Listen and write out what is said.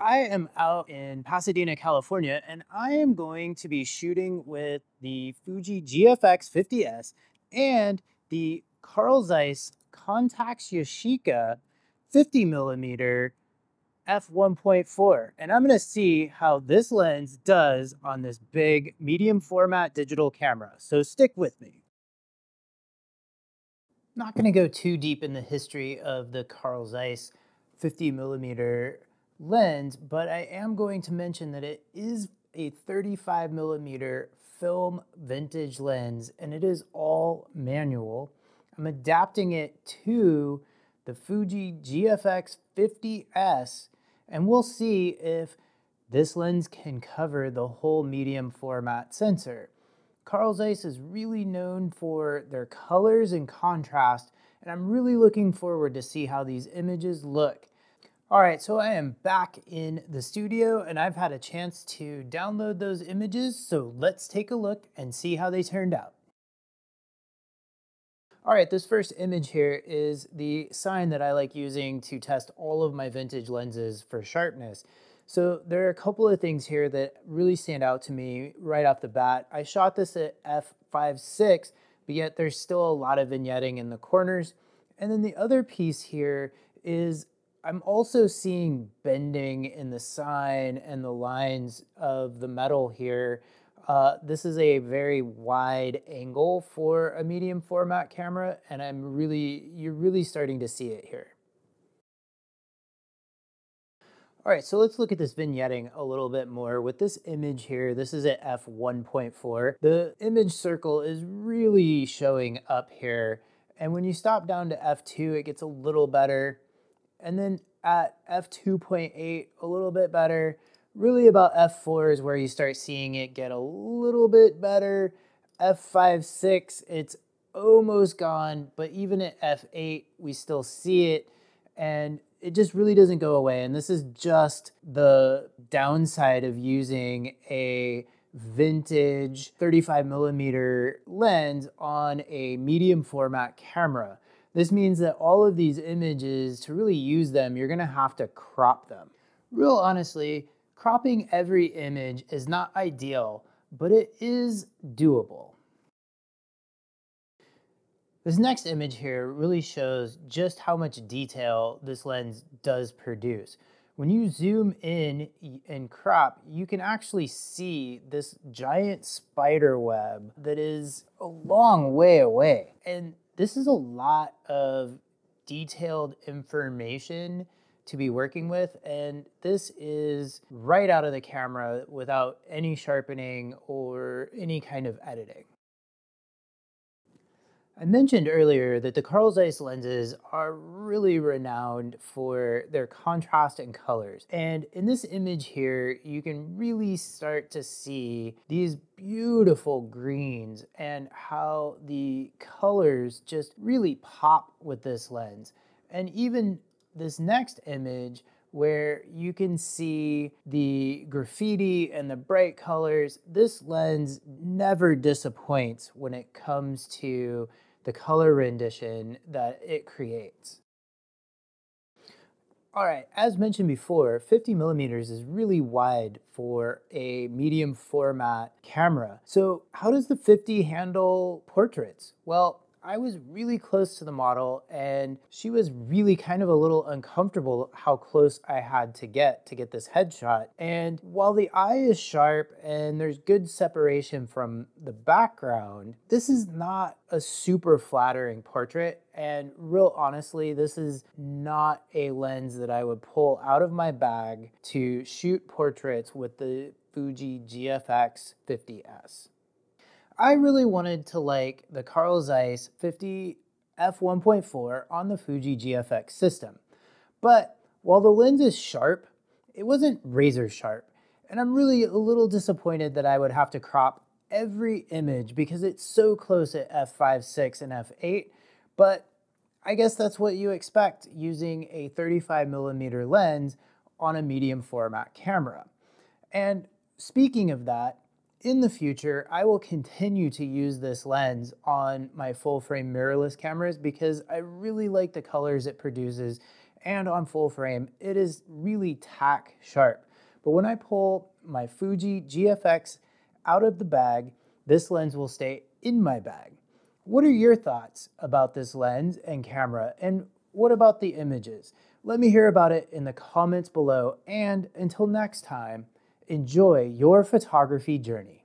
I am out in Pasadena, California, and I am going to be shooting with the Fuji GFX 50S and the Carl Zeiss Contax Yashica 50mm f1.4. And I'm going to see how this lens does on this big medium format digital camera. So stick with me. Not going to go too deep in the history of the Carl Zeiss 50mm lens, but I am going to mention that it is a 35mm film vintage lens, and it is all manual. I'm adapting it to the Fuji GFX 50S, and we'll see if this lens can cover the whole medium format sensor. Carl Zeiss is really known for their colors and contrast, and I'm really looking forward to see how these images look. All right, so I am back in the studio and I've had a chance to download those images, so let's take a look and see how they turned out. All right, this first image here is the sign that I like using to test all of my vintage lenses for sharpness. So there are a couple of things here that really stand out to me right off the bat. I shot this at f5.6, but yet there's still a lot of vignetting in the corners. And then the other piece here is I'm also seeing bending in the sign and the lines of the metal here. This is a very wide angle for a medium format camera, and you're really starting to see it here. All right, so let's look at this vignetting a little bit more. With this image here, this is at f1.4. The image circle is really showing up here. And when you stop down to f2, it gets a little better. And then at f2.8, a little bit better. Really about f4 is where you start seeing it get a little bit better. f5.6, it's almost gone, but even at f8, we still see it. And it just really doesn't go away. And this is just the downside of using a vintage 35mm lens on a medium format camera. This means that all of these images, to really use them, you're gonna have to crop them. Real honestly, cropping every image is not ideal, but it is doable. This next image here really shows just how much detail this lens does produce. When you zoom in and crop, you can actually see this giant spider web that is a long way away. And this is a lot of detailed information to be working with, and this is right out of the camera without any sharpening or any kind of editing. I mentioned earlier that the Carl Zeiss lenses are really renowned for their contrast and colors. And in this image here, you can really start to see these beautiful greens and how the colors just really pop with this lens. And even this next image, where you can see the graffiti and the bright colors, this lens never disappoints when it comes to the color rendition that it creates. All right, as mentioned before, 50mm is really wide for a medium format camera. So how does the 50 handle portraits? Well, I was really close to the model and she was really kind of a little uncomfortable how close I had to get this headshot. And while the eye is sharp and there's good separation from the background, this is not a super flattering portrait. And real honestly, this is not a lens that I would pull out of my bag to shoot portraits with the Fuji GFX 50S. I really wanted to like the Carl Zeiss 50 f1.4 on the Fuji GFX system. But while the lens is sharp, it wasn't razor sharp. And I'm really a little disappointed that I would have to crop every image because it's so close at f5.6 and f8. But I guess that's what you expect using a 35mm lens on a medium format camera. And speaking of that, in the future, I will continue to use this lens on my full frame mirrorless cameras because I really like the colors it produces and on full frame, it is really tack sharp. But when I pull my Fuji GFX out of the bag, this lens will stay in my bag. What are your thoughts about this lens and camera, and what about the images? Let me hear about it in the comments below, and until next time, enjoy your photography journey.